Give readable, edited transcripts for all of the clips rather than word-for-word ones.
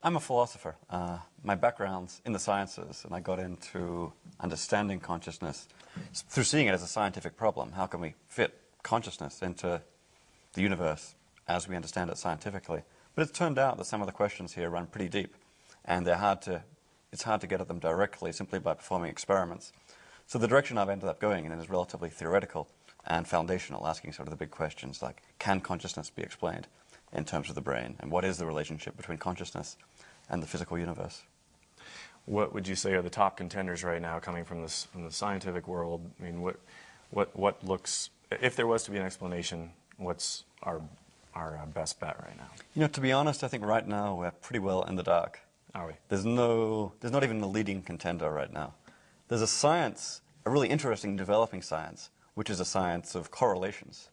I'm a philosopher. My background's in the sciences, and I got into understanding consciousness through seeing it as a scientific problem. How can we fit consciousness into the universe as we understand it scientifically? But it's turned out that some of the questions here run pretty deep, and it's hard to get at them directly simply by performing experiments. So the direction I've ended up going in is relatively theoretical and foundational, asking sort of the big questions like, can consciousness be explained in terms of the brain, and what is the relationship between consciousness and the physical universe? What would you say are the top contenders right now coming from the scientific world? I mean, what looks, if there was to be an explanation, what's our best bet right now? You know, to be honest, I think right now we're pretty well in the dark. Are we? There's not even a leading contender right now. There's a science, a really interesting developing science, which is a science of correlations.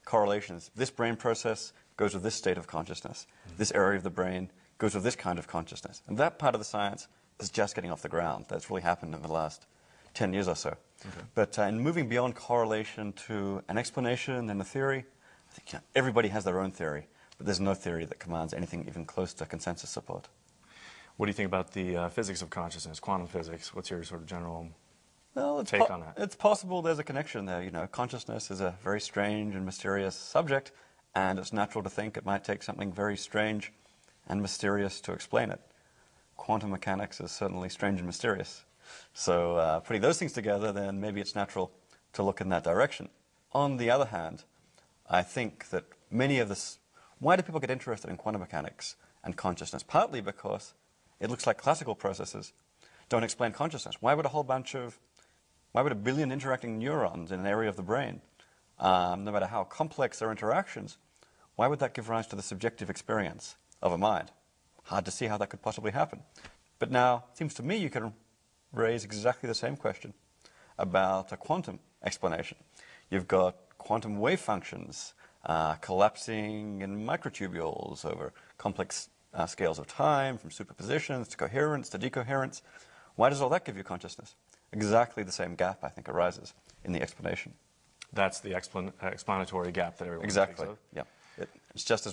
Correlations. This brain process goes with this state of consciousness. This area of the brain goes with this kind of consciousness. And that part of the science is just getting off the ground. That's really happened in the last 10 years or so. Okay. But in moving beyond correlation to an explanation and a theory, I think everybody has their own theory, but there's no theory that commands anything even close to consensus support. What do you think about the physics of consciousness, quantum physics? What's your sort of general take on that? It's possible there's a connection there. You know, consciousness is a very strange and mysterious subject, and it's natural to think it might take something very strange and mysterious to explain it. Quantum mechanics is certainly strange and mysterious. So putting those things together, then maybe it's natural to look in that direction. On the other hand, I think that many of this... Why do people get interested in quantum mechanics and consciousness? Partly because it looks like classical processes don't explain consciousness. Why would a billion interacting neurons in an area of the brain, no matter how complex their interactions, why would that give rise to the subjective experience of a mind? Hard to see how that could possibly happen. But now, it seems to me you can raise exactly the same question about a quantum explanation. You've got quantum wave functions collapsing in microtubules over complex scales of time, from superpositions to coherence to decoherence. Why does all that give you consciousness? Exactly the same gap, I think, arises in the explanation. That's the explanatory gap that everyone Exactly. thinks of? Yeah. It's just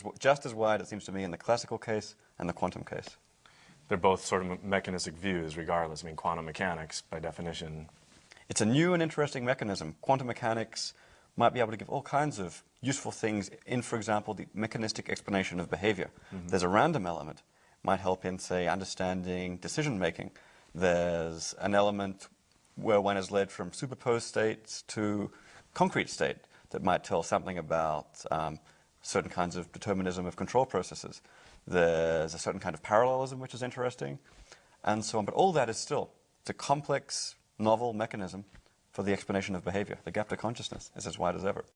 as wide, it seems to me, in the classical case and the quantum case. They're both sort of mechanistic views, regardless. I mean, quantum mechanics, by definition... It's a new and interesting mechanism. Quantum mechanics might be able to give all kinds of useful things in, for example, the mechanistic explanation of behavior. Mm-hmm. There's a random element. Might help in, say, understanding decision-making. There's an element where one is led from superposed states to concrete state that might tell something about certain kinds of determinism of control processes. There's a certain kind of parallelism which is interesting, and so on. But all that is still, it's a complex, novel mechanism for the explanation of behavior. The gap to consciousness is as wide as ever.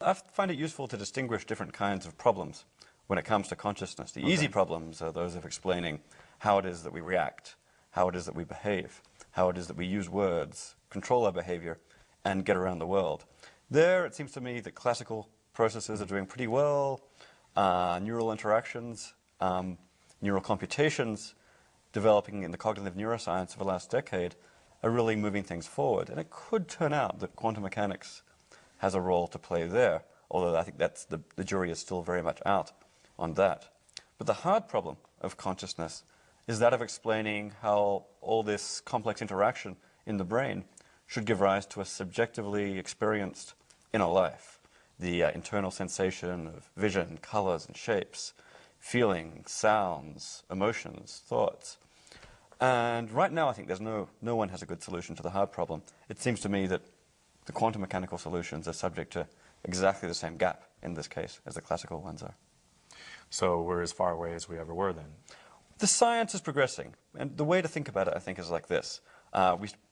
I find it useful to distinguish different kinds of problems when it comes to consciousness. The easy problems are those of explaining how it is that we react, how it is that we behave, how it is that we use words, control our behavior, and get around the world. There, it seems to me that classical processes are doing pretty well. Neural interactions, neural computations developing in the cognitive neuroscience of the last decade are really moving things forward. And it could turn out that quantum mechanics has a role to play there, although I think that's the jury is still very much out on that. But the hard problem of consciousness is that of explaining how all this complex interaction in the brain should give rise to a subjectively experienced inner life. The internal sensation of vision, colors and shapes, feelings, sounds, emotions, thoughts. And right now I think there's no one has a good solution to the hard problem. It seems to me that the quantum mechanical solutions are subject to exactly the same gap in this case as the classical ones are. So we're as far away as we ever were then? The science is progressing, and the way to think about it, I think, is like this.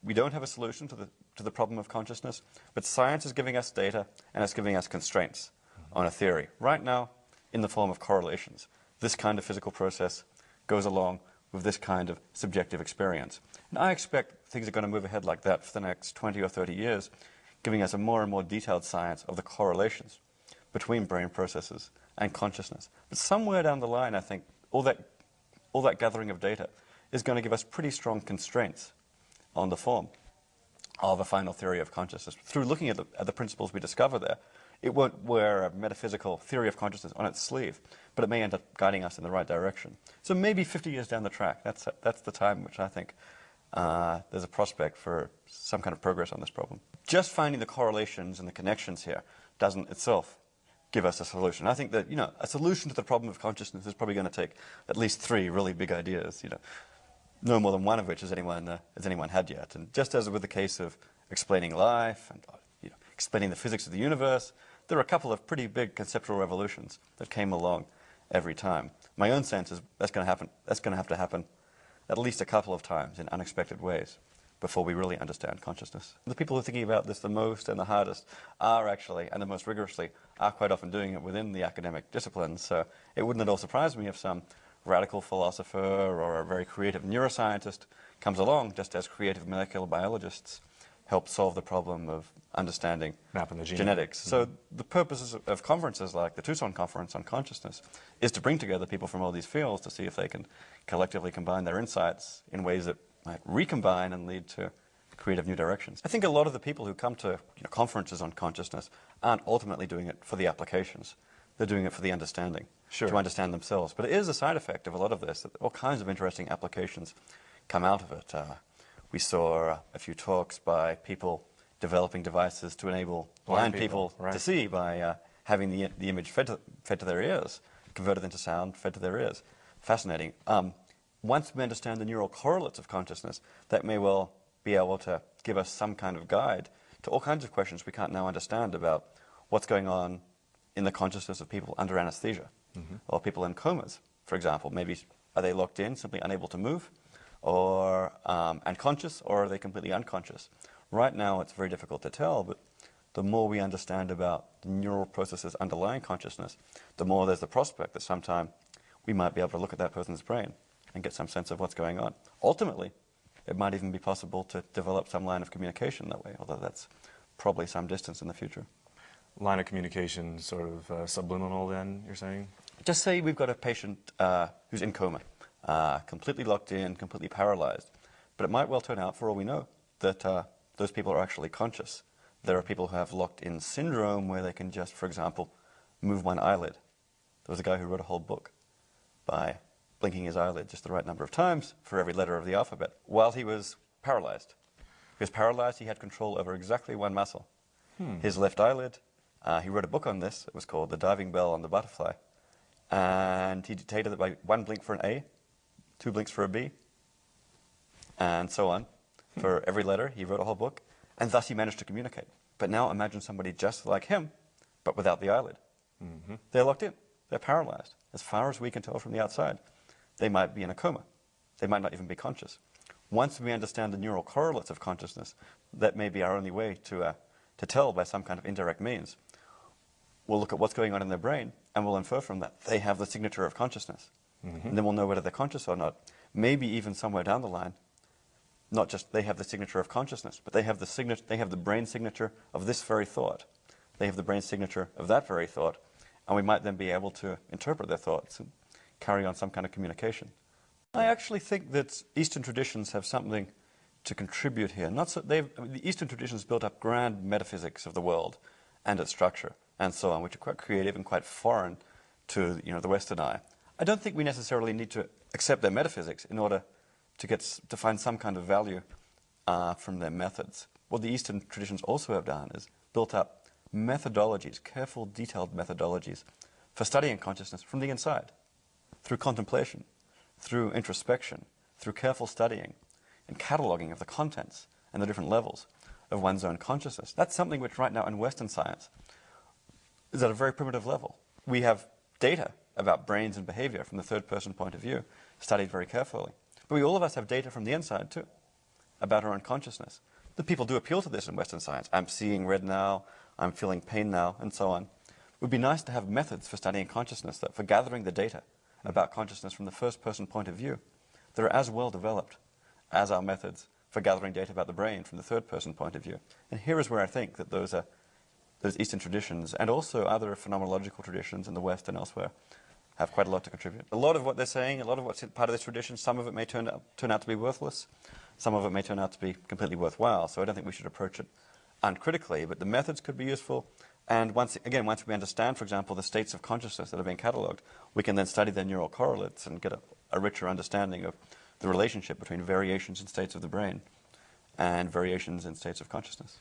We don't have a solution to the problem of consciousness, but science is giving us data, and it's giving us constraints on a theory. Right now, in the form of correlations. This kind of physical process goes along with this kind of subjective experience. And I expect things are going to move ahead like that for the next 20 or 30 years, giving us a more and more detailed science of the correlations between brain processes and consciousness. But somewhere down the line, I think, all that gathering of data is going to give us pretty strong constraints on the form of a final theory of consciousness. Through looking at the principles we discover there, It won't wear a metaphysical theory of consciousness on its sleeve, but it may end up guiding us in the right direction. So maybe 50 years down the track, that's the time which I think there's a prospect for some kind of progress on this problem. Just finding the correlations and the connections here doesn't itself give us a solution. I think that, a solution to the problem of consciousness is probably going to take at least 3 really big ideas, no more than one of which has anyone had yet. And just as with the case of explaining life and explaining the physics of the universe, there are a couple of pretty big conceptual revolutions that came along every time. My own sense is that's going to have to happen at least a couple of times in unexpected ways before we really understand consciousness. The people who are thinking about this the most and the hardest are actually, and the most rigorously, are quite often doing it within the academic disciplines. So it wouldn't at all surprise me if some radical philosopher or a very creative neuroscientist comes along, just as creative molecular biologists help solve the problem of understanding genetics. Mm-hmm. So the purposes of conferences like the Tucson Conference on Consciousness is to bring together people from all these fields to see if they can collectively combine their insights in ways that might recombine and lead to creative new directions. I think a lot of the people who come to conferences on consciousness aren't ultimately doing it for the applications. They're doing it for the understanding, to understand themselves. But it is a side effect of a lot of this, that all kinds of interesting applications come out of it. We saw a few talks by people developing devices to enable blind people to see by having the image fed to their ears, converted into sound, fed to their ears. Fascinating. Once we understand the neural correlates of consciousness, that may well be able to give us some kind of guide to all kinds of questions we can't now understand about what's going on in the consciousness of people under anesthesia, or people in comas, for example. Maybe are they locked in, simply unable to move, or unconscious, or are they completely unconscious? Right now it's very difficult to tell, but the more we understand about the neural processes underlying consciousness, the more there's the prospect that sometime we might be able to look at that person's brain and get some sense of what's going on. Ultimately, it might even be possible to develop some line of communication that way, although that's probably some distance in the future. Line of communication, sort of subliminal then, you're saying? Just say we've got a patient who's in coma, completely locked in, completely paralyzed. But it might well turn out, for all we know, that those people are actually conscious. There are people who have locked-in syndrome where they can just, for example, move one eyelid. There was a guy who wrote a whole book by blinking his eyelid just the right number of times for every letter of the alphabet while he was paralyzed. He was paralyzed, he had control over exactly one muscle, his left eyelid. He wrote a book on this. It was called The Diving Bell on the Butterfly. And he dictated it by 1 blink for an A, 2 blinks for a B, and so on. For every letter, he wrote a whole book, and thus he managed to communicate. But now imagine somebody just like him, but without the eyelid. They're locked in. They're paralyzed. As far as we can tell from the outside, they might be in a coma. They might not even be conscious. Once we understand the neural correlates of consciousness, that may be our only way to tell by some kind of indirect means. We'll look at what's going on in their brain, and we'll infer from that they have the signature of consciousness. And then we'll know whether they're conscious or not. Maybe even somewhere down the line, not just they have the signature of consciousness, but they have the brain signature of this very thought. They have the brain signature of that very thought, and we might then be able to interpret their thoughts and carry on some kind of communication. I actually think that Eastern traditions have something to contribute here. The Eastern traditions built up grand metaphysics of the world and its structure and so on, which are quite creative and quite foreign to the Western eye. I don't think we necessarily need to accept their metaphysics in order to find some kind of value from their methods. What the Eastern traditions also have done is built up methodologies, careful, detailed methodologies for studying consciousness from the inside, through contemplation, through introspection, through careful studying and cataloging of the contents and the different levels of one's own consciousness. That's something which right now in Western science is at a very primitive level. We have data about brains and behavior from the third-person point of view, studied very carefully. But all of us have data from the inside, too, about our own consciousness. The people do appeal to this in Western science. I'm seeing red now, I'm feeling pain now, and so on. It would be nice to have methods for studying consciousness, for gathering the data about consciousness from the first-person point of view that are as well developed as our methods for gathering data about the brain from the third-person point of view. And here is where I think that those Eastern traditions, and also other phenomenological traditions in the West and elsewhere, have quite a lot to contribute. A lot of what they're saying, a lot of what's part of this tradition, some of it may turn out to be worthless, some of it may turn out to be completely worthwhile, so I don't think we should approach it uncritically, but the methods could be useful, And once we understand, for example, the states of consciousness that have been catalogued, we can then study their neural correlates and get a richer understanding of the relationship between variations in states of the brain and variations in states of consciousness.